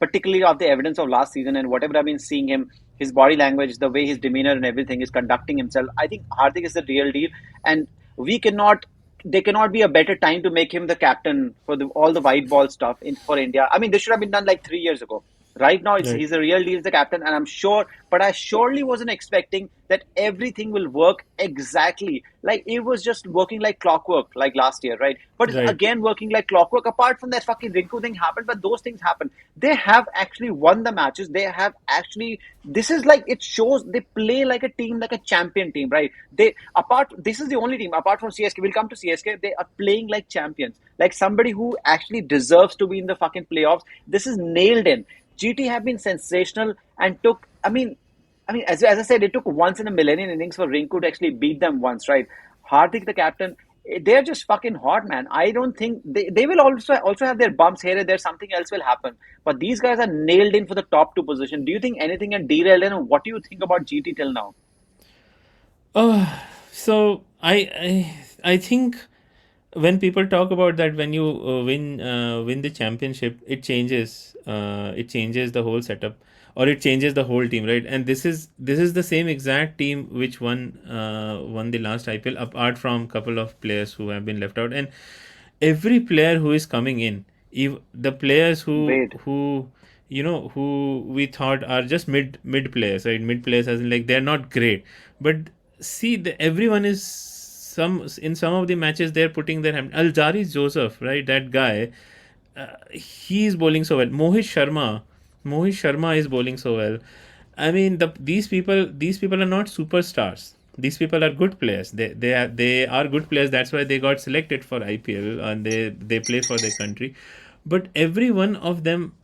particularly of the evidence of last season and whatever I've been seeing him, his body language, the way his demeanor and everything is conducting himself, I think Hardik is the real deal. And we cannot, there cannot be a better time to make him the captain for all the white ball stuff for India. I mean, this should have been done like 3 years ago. Right now, Right. he's a real deal as the captain, and I'm sure. But I surely wasn't expecting that everything will work exactly like it was just working like clockwork, like last year, right? But it's Right. again working like clockwork. Apart from that fucking Rinku thing happened, but those things happen. They have actually won the matches. They have actually. This is like, it shows they play like a team, like a champion team, right? This is the only team apart from CSK. We'll come to CSK. They are playing like champions, like somebody who actually deserves to be in the fucking playoffs. This is nailed in. GT have been sensational and took. As I said, it took once in a millennium innings for Rinku to actually beat them once, right? Hardik, the captain, they're just fucking hot, man. I don't think they will also have their bumps here and there. Something else will happen, but these guys are nailed in for the top two position. Do you think anything can derail them? What do you think about GT till now? So I think when people talk about that, when you win the championship, it changes the whole setup, or it changes the whole team, right? And this is the same exact team which won the last IPL, apart from couple of players who have been left out. And every player who is coming in, the players Wait, who we thought are just mid players, right? Mid players, as in, like, they're not great, but see, everyone is, in some of the matches they're putting their hand. Alzari Joseph, right? That guy, he's bowling so well. Mohit Sharma is bowling so well. I mean, these people are not superstars. These people are good players. They are good players. That's why they got selected for IPL, and they play for their country. But every one of them,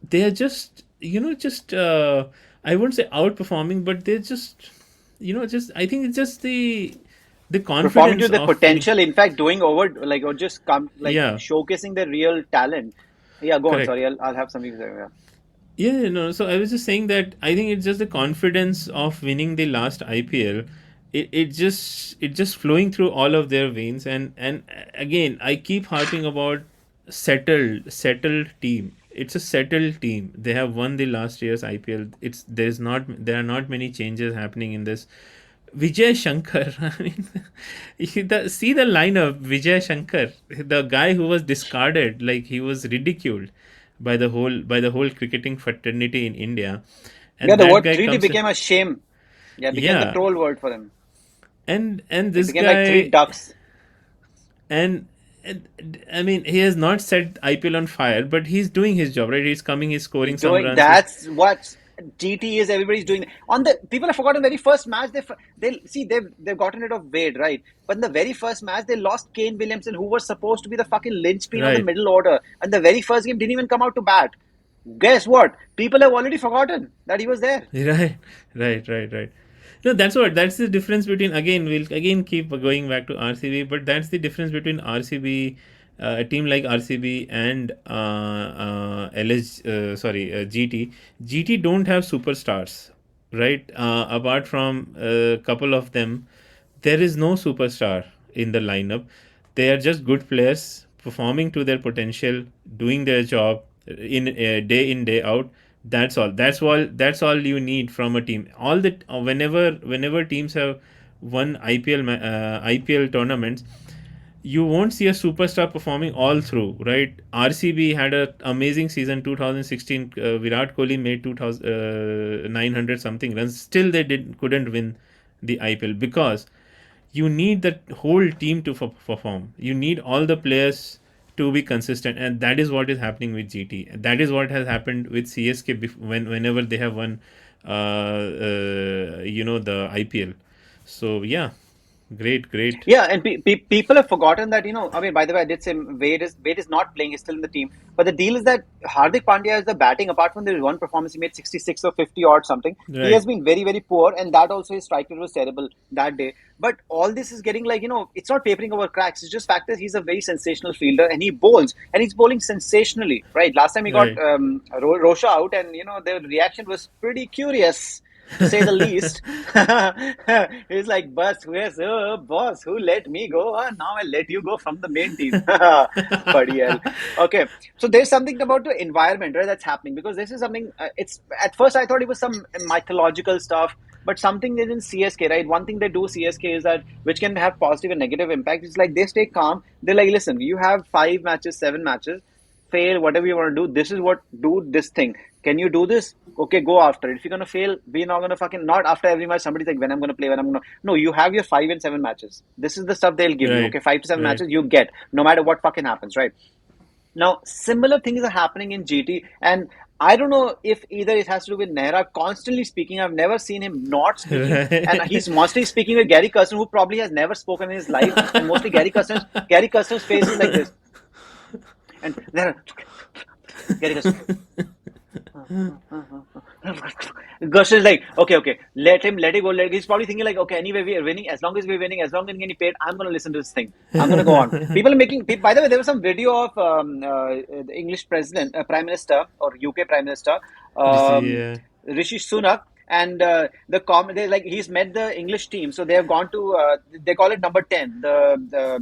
they are just, I wouldn't say outperforming, but they're just, just, I think it's just the performing to confidence the of winning. potential. In fact, doing over like or just come like Yeah, showcasing their real talent. Yeah, go on. correct. Sorry, I'll have something to say. Yeah. Yeah, no. So I was just saying that I think it's just the confidence of winning the last IPL. It just flowing through all of their veins, and again, I keep harping about settled team. It's a settled team. They have won the last year's IPL. There are not many changes happening in this. Vijay Shankar. I mean, see the lineup. Vijay Shankar, the guy who was discarded, like he was ridiculed by the whole cricketing fraternity in India, Yeah, and the that word guy treaty comes in. became a shame. Yeah, it became the Yeah, troll word for him. and It this became like three guy, ducks and I mean, he has not set IPL on fire, but he's doing his job, right? He's coming, he's scoring some doing. runs. He's That's what GT is. Everybody's doing. On the people have forgotten the very first match. They see they've gotten rid of Wade, right? But in the very first match, they lost Kane Williamson, who was supposed to be the fucking linchpin of the right, middle order, and the very first game didn't even come out to bat. Guess what? People have already forgotten that he was there. right, right. No, that's the difference between, again, we'll again keep going back to RCB, but that's the difference between RCB, a team like RCB, and GT. GT don't have superstars, right? Apart from a couple of them, there is no superstar in the lineup. They are just good players performing to their potential, doing their job in day out. That's all you need from a team. All that Whenever teams have won IPL tournaments, you won't see a superstar performing all through, right? RCB had an amazing season 2016. Virat Kohli made 2,900 something runs. Still, they couldn't win the IPL, because you need the whole team to perform. You need all the players to be consistent, and that is what is happening with GT. That is what has happened with CSK whenever they have won, the IPL. So yeah, great. Yeah, and people have forgotten that, I mean, by the way, I did say Wade is not playing, he's still in the team. But the deal is that Hardik Pandya is the batting, apart from the one performance, he made 66 or 50 odd something. He has Right, been very, very poor, and that also his strike rate was terrible that day. But all this is getting like, it's not papering over cracks. It's just fact that he's a very sensational fielder, and he bowls, and he's bowling sensationally, right? Last time he got right. Rosha out, and, the reaction was pretty curious, to say the least. He's like, boss, who let me go? Now I let you go from the main team. But yeah, okay. So there's something about the environment, right, that's happening, because this is something. It's at first I thought it was some mythological stuff, but something is in CSK, right? One thing they do CSK is that, which can have positive and negative impact. It's like they stay calm. They're like, listen, you have 5 matches, 7 matches, fail, whatever you want to do. This is what, do this thing. Can you do this? Okay, go after it. If you're gonna fail, we're not gonna fucking, not after every match. Somebody's like, when I'm gonna play, when I'm gonna. No, you have your 5 and 7 matches. This is the stuff they'll give you. Right, Okay, 5 to 7 right. matches you get, no matter what fucking happens, right? Now, similar things are happening in GT, and I don't know if either it has to do with Nehra constantly speaking. I've never seen him not speaking, and he's Right. mostly speaking with Gary Custom, who probably has never spoken in his life, and mostly Gary Custom's face is like this, and Nehra, Gary Custom. Gus is like, okay, let it go. He's probably thinking like, okay, anyway, we are winning. As long as we're winning, as long as we're getting paid, I'm going to listen to this thing. I'm going to go on. People are making, by the way, there was some video of the English president, Prime Minister, or UK Prime Minister, um, Yeah. Rishi Sunak. And they like he's met the English team, so they have gone to they call it number 10. The I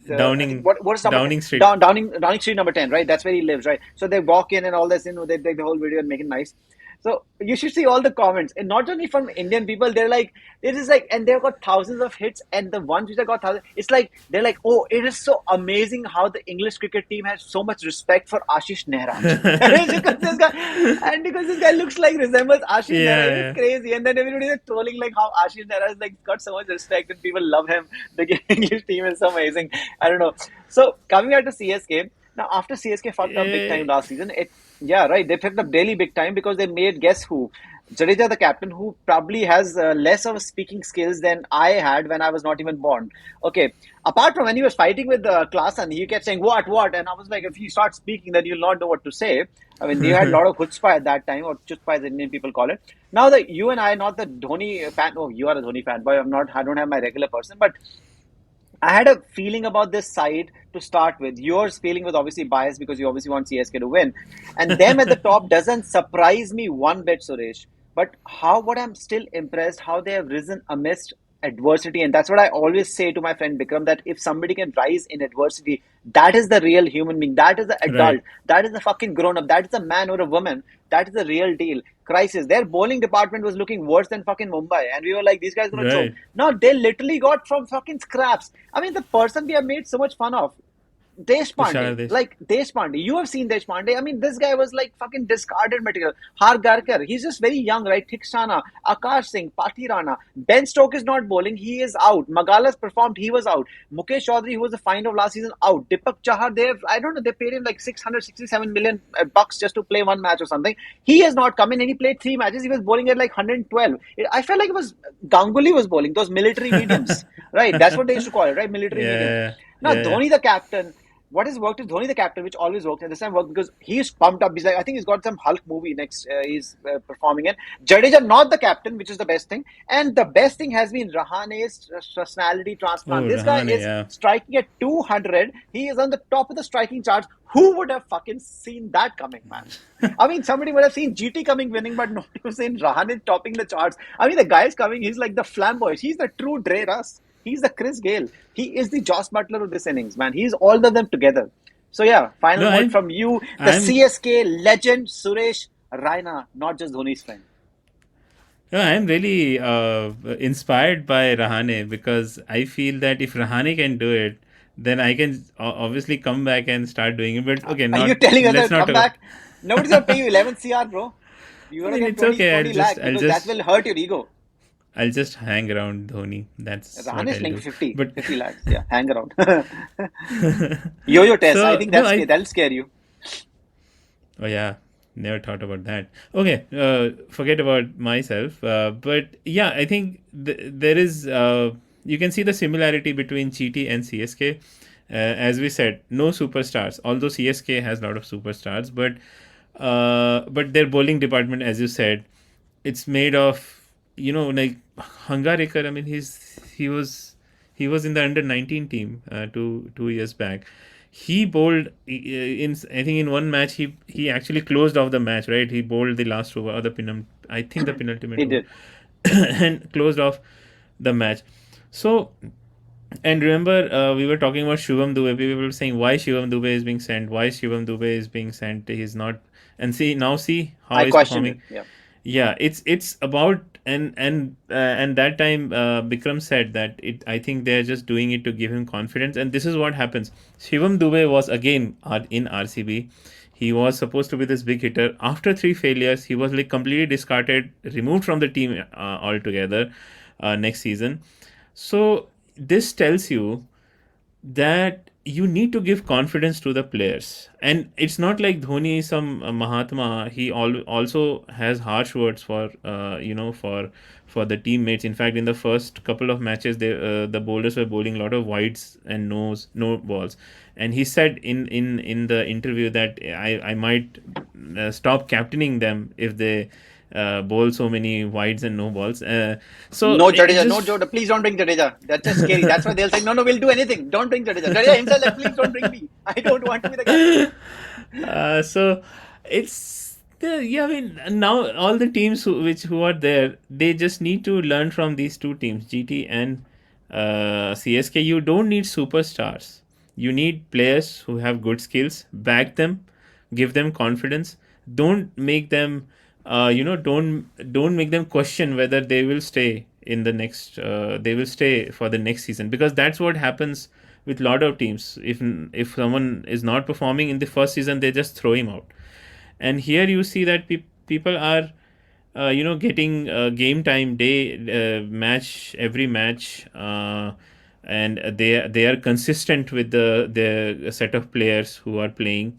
think Downing what's number 10? Downing Street. Downing Street number 10, right? That's where he lives, right? So they walk in and all this, they take the whole video and make it nice. So you should see all the comments, and not only from Indian people. They're like, it is like, and they've got thousands of hits, and the ones which have got thousands, it's like they're like, oh, it is so amazing how the English cricket team has so much respect for Ashish Nehraj, because this guy looks like resembles Ashish Yeah, Nehraj. It's yeah. crazy, and then everybody is trolling like how Ashish Nehraj like got so much respect and people love him. The English team is so amazing. I don't know. So coming out to CSK. Now, after CSK fucked up big time Eh, last season, yeah, right. They fucked up really big time because they made guess who? Jadeja, the captain, who probably has less of speaking skills than I had when I was not even born. Okay, apart from when he was fighting with Klaasen, he kept saying what, and I was like, if you start speaking, then you'll not know what to say. I mean, they had a lot of chutzpah at that time, or chutzpah as Indian people call it. Now that you and I, not the Dhoni fan. Oh, you are a Dhoni fan, but I'm not. I don't have my regular person, but I had a feeling about this side to start with. Yours feeling was obviously biased because you obviously want CSK to win. And them at the top doesn't surprise me one bit, Suresh. But what I'm still impressed, how they have risen amidst adversity. And that's what I always say to my friend Bikram, that if somebody can rise in adversity, that is the real human being. That is the adult. right, That is the fucking grown up. That is a man or a woman. That is the real deal. Crisis. Their bowling department was looking worse than fucking Mumbai. And we were like, these guys are going to choke. right. No, they literally got from fucking scraps. I mean, the person we have made so much fun of, Tushar Deshpande, Desh. like Deshpande, you have seen Deshpande. I mean, this guy was like fucking discarded material. Har Garkar, he's just very young, right? Thiksana, Akash Singh, Patirana. Ben Stoke is not bowling, he is out. Magalas performed, he was out. Mukesh Chaudhary, who was the find of last season, out. Deepak Chahar, I don't know, they paid him like 667 million bucks just to play one match or something. He has not come in and he played three matches. He was bowling at like 112. I felt like it was Ganguly was bowling, those military mediums, right? That's what they used to call it, right? Military mediums. Yeah, Now, yeah, Dhoni the captain, what has worked is Dhoni the captain, which always works, and this time worked because he's pumped up. He's like, I think he's got some Hulk movie next. He's performing in. Jadeja, not the captain, which is the best thing, and the best thing has been Rahane's personality transplant. oh, This guy Rahane, is yeah. striking at 200. He is on the top of the striking charts. Who would have fucking seen that coming, man? I mean, somebody would have seen GT coming winning, but nobody was saying Rahane topping the charts. I mean, the guy is coming. He's like the flamboyant. He's the true Dre Russ. He's the Chris Gale. He is the Joss Butler of this innings, man. He's all of them together. So yeah, final No, word from you, the I'm, CSK legend Suresh Raina, not just Dhoni's friend. no, I'm really inspired by Rahane because I feel that if Rahane can do it, then I can obviously come back and start doing it. But okay, Are you not telling us let's that not come talk. back? Nobody's gonna pay you 11 CR, bro. You're I gonna mean, get it's 20, okay. 20 lakh because that will hurt your ego. I'll just hang around Dhoni. That's Rahan what is I'll playing do. for 50, But 50 lakhs. Yeah, hang around. Yo-yo test. I so think no, I that'll scare you. oh yeah, never thought about that. Okay, forget about myself. But yeah, I think there is. You can see the similarity between GT and CSK. As we said, no superstars. Although CSK has a lot of superstars, but their bowling department, as you said, it's made of like Hangarikar. I mean, he was in the under 19 team 2 years back. He bowled in I think in one match he actually closed off the match, right? He bowled the last over or the I think the penultimate He over did. and closed off the match. So and remember, we were talking about Shivam Dube. People were saying why Shivam Dube is being sent, why Shivam Dube is being sent. He's not, and see how I he's questioned it. performing. Yeah. Yeah, it's about and that time Bikram said that I think they're just doing it to give him confidence, and this is what happens. Shivam Dube was again in RCB. He was supposed to be this big hitter. After three failures, he was like completely discarded, removed from the team altogether next season. So this tells you that you need to give confidence to the players, and it's not like Dhoni is some Mahatma. He also has harsh words for for the teammates. In fact, in the first couple of matches, the bowlers were bowling a lot of wides and no balls, and he said in the interview that I might stop captaining them if they bowl so many wides and no balls. So No it Jadeja, no just Jadeja. Please don't bring Jadeja. That's just scary. That's why they'll say, no, no, we'll do anything. Don't bring Jadeja. Jadeja himself, like, please don't bring me. I don't want to be the captain. So it's yeah. I mean, now all the teams who are there, they just need to learn from these two teams, GT and CSK. You don't need superstars. You need players who have good skills. Back them, give them confidence. Don't make them, don't make them question whether they will stay in the next. They will stay for the next season, because that's what happens with a lot of teams. If someone is not performing in the first season, they just throw him out. And here you see that people are getting game time day match every match, and they are consistent with the set of players who are playing.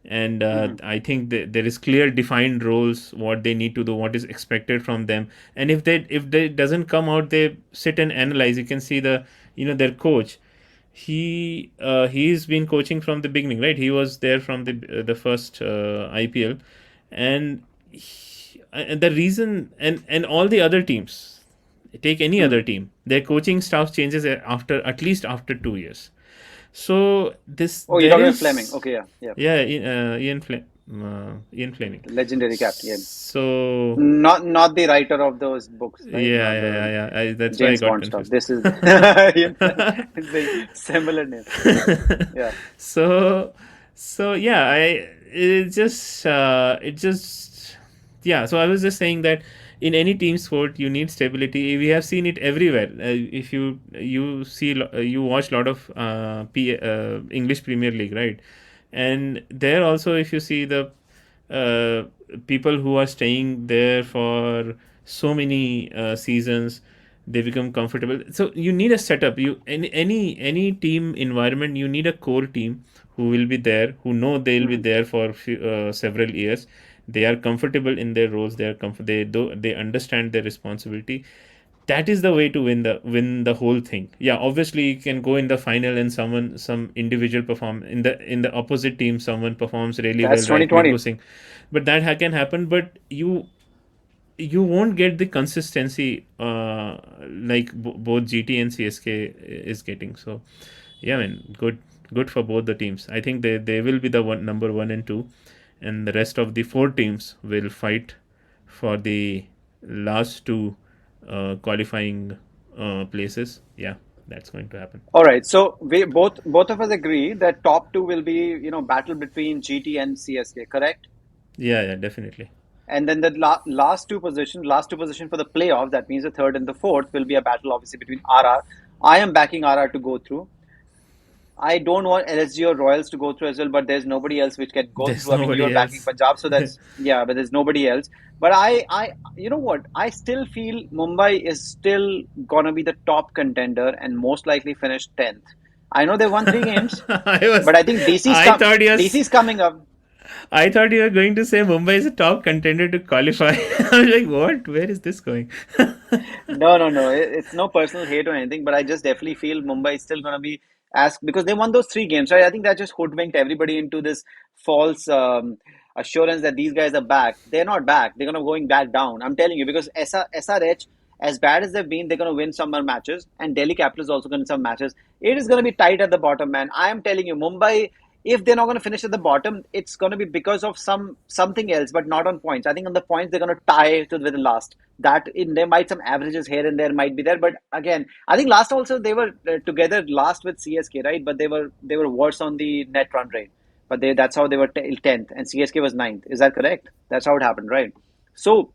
And Mhm. I think there is clear defined roles, what they need to do, what is expected from them. And if they doesn't come out, they sit and analyze. You can see their coach. He's been coaching from the beginning, right? He was there from the first IPL. And the reason, and all the other teams, take any Hmm. other team, their coaching staff changes after, at least after 2 years. So this Oh, you're there talking about Fleming. is, Okay, yeah, yeah. yeah, Ian Fleming. The legendary captain. Yeah. So Not the writer of those books, right? yeah, Not yeah, the yeah, yeah. That's why I James got Bond stuff. confused. This is it's a similar name. Yeah. so yeah, it just yeah. So I was just saying that in any team sport you need stability. We have seen it everywhere. If you watch a lot of English Premier League, right? And there also, if you see the uh, people who are staying there for so many seasons, they become comfortable. So you need a setup. You any team environment, you need a core team who will be there, who know they'll be Mhm. there for several years. They are comfortable in their roles. They understand their responsibility. That is the way to win the whole thing. Yeah, obviously you can go in the final and some individual perform in the opposite team, someone performs really well, That's like Minku 2020. Singh. But that can happen. But you won't get the consistency like both GT and CSK is getting. So yeah, man, good for both the teams. I think they will be the number one and two, and the rest of the four teams will fight for the last two qualifying places. Yeah, that's going to happen. All right. So we both of us agree that top two will be, battle between GT and CSK, correct? Yeah, yeah, definitely. And then the last two position for the playoffs, that means the third and the fourth, will be a battle obviously between RR. I am backing RR to go through. I don't want LSG or Royals to go through as well, but there's nobody else which can go There's through. I mean, you're nobody backing else. Punjab, so that's yeah, but there's nobody else. But you know what? I still feel Mumbai is still gonna be the top contender and most likely finish 10th. I know they won three games, I was, but I think DC's I thought yes. DC's coming up. I thought you were going to say Mumbai is a top contender to qualify. I was like, what? Where is this going? No, no, no. It's no personal hate or anything, but I just definitely feel Mumbai is still going to be asked because they won those three games, right? I think that just hoodwinked everybody into this false assurance that these guys are back. They're not back. They're going to going back down. I'm telling you because SRH, as bad as they've been, they're going to win some more matches, and Delhi Capitals also going to win some matches. It is going to be tight at the bottom, man. I am telling you, Mumbai, if they're not going to finish at the bottom, it's going to be because of something else, but not on points. I think on the points they're going to tie with the last. That in there might some averages here and there might be there, but again, I think last also they were together last with CSK, right? But they were worse on the net run rate. But that's how they were 10th and CSK was ninth. Is that correct? That's how it happened, right? So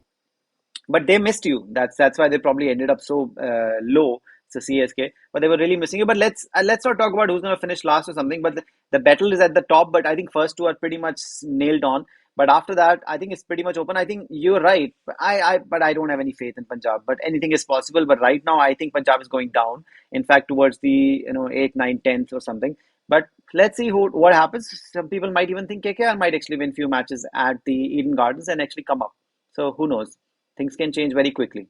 but they missed you. That's why they probably ended up so low. It's a CSK, but they were really missing you. But let's not talk about who's going to finish last or something. But the battle is at the top. But I think first two are pretty much nailed on. But after that, I think it's pretty much open. I think you're right. But I don't have any faith in Punjab. But anything is possible. But right now, I think Punjab is going down. In fact, towards the eighth, ninth, tenth or something. But let's see what happens. Some people might even think KKR might actually win few matches at the Eden Gardens and actually come up. So who knows? Things can change very quickly.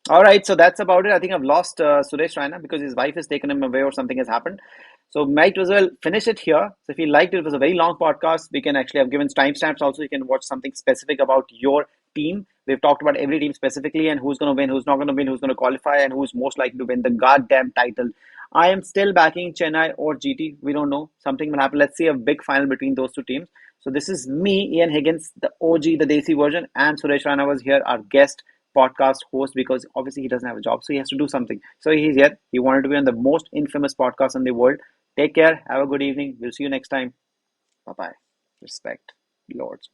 All right, so that's about it. I think I've lost Suresh Raina because his wife has taken him away or something has happened. So might as well finish it here. So if you liked it, it was a very long podcast. We can actually have given timestamps also. You can watch something specific about your team. We've talked about every team specifically and who's going to win, who's not going to win, who's going to qualify, and who's most likely to win the goddamn title. I am still backing Chennai or GT. We don't know. Something will happen. Let's see a big final between those two teams. So this is me, Ian Higgins, the OG, the Desi version, and Suresh Rana was here, our guest podcast host, because obviously he doesn't have a job, so he has to do something. So he's here. He wanted to be on the most infamous podcast in the world. Take care. Have a good evening. We'll see you next time. Bye bye. Respect, Lords.